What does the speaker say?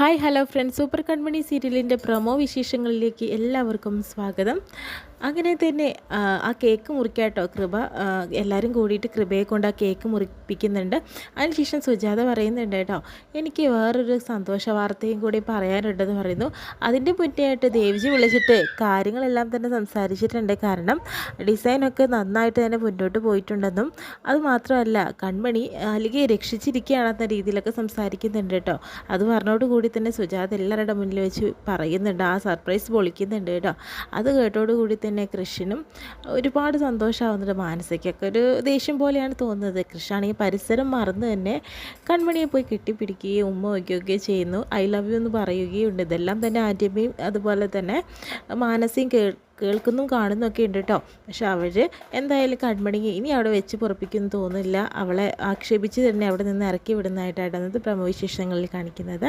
Hi hello friends, super കൺമണി സീരിയലിൻ്റെ promo വിശേഷങ്ങളിലേക്ക് എല്ലാവർക്കും സ്വാഗതം. അങ്ങനെ തന്നെ ആ കേക്ക് മുറിക്കാട്ടോ കൃപ, എല്ലാവരും കൂടിയിട്ട് കൃപയെ കൊണ്ട് ആ കേക്ക് മുറിപ്പിക്കുന്നുണ്ട്. അതിനുശേഷം സുജാത പറയുന്നുണ്ട് കേട്ടോ, എനിക്ക് വേറൊരു സന്തോഷ വാർത്തയും കൂടി പറയാനുണ്ടെന്ന് പറയുന്നു. അതിൻ്റെ മുന്നേയായിട്ട് ദേവിജി വിളിച്ചിട്ട് കാര്യങ്ങളെല്ലാം തന്നെ സംസാരിച്ചിട്ടുണ്ട്. കാരണം ഡിസൈനൊക്കെ നന്നായിട്ട് തന്നെ മുന്നോട്ട് പോയിട്ടുണ്ടെന്നും അതുമാത്രമല്ല കൺമണി അല്ലെങ്കിൽ രക്ഷിച്ചിരിക്കുകയാണെന്ന രീതിയിലൊക്കെ സംസാരിക്കുന്നുണ്ട് കേട്ടോ. അത് പറഞ്ഞോടുകൂടി തന്നെ സുജാത എല്ലാവരുടെ മുന്നിൽ വെച്ച് പറയുന്നുണ്ട്, ആ സർപ്രൈസ് പൊളിക്കുന്നുണ്ട് കേട്ടോ. അത് കേട്ടോടുകൂടി തന്നെ കൃഷിനും ഒരുപാട് സന്തോഷമാവുന്നുണ്ട്. മാനസികമൊക്കെ ഒരു ദേഷ്യം പോലെയാണ് തോന്നുന്നത്. കൃഷിയാണെങ്കിൽ പരിസരം മറന്ന് തന്നെ കൺമണിയെ പോയി കെട്ടിപ്പിടിക്കുകയും ഉമ്മ വയ്ക്കുകയൊക്കെ ചെയ്യുന്നു. ഐ ലവ് യു എന്ന് പറയുകയുണ്ട്. ഇതെല്ലാം തന്നെ ആദ്യമേയും അതുപോലെ തന്നെ മാനസികം കേൾക്കുന്നും കാണുന്നൊക്കെ ഉണ്ട് കേട്ടോ. പക്ഷെ അവർ എന്തായാലും കൺമണി ഇനി അവിടെ വെച്ച് പൊറപ്പിക്കുമെന്ന് തോന്നുന്നില്ല. അവളെ ആക്ഷേപിച്ച് തന്നെ അവിടെ നിന്ന് ഇറക്കി വിടുന്നതായിട്ടാണ് അന്നത്തെ പ്രമോ വിശേഷങ്ങളിൽ കാണിക്കുന്നത്.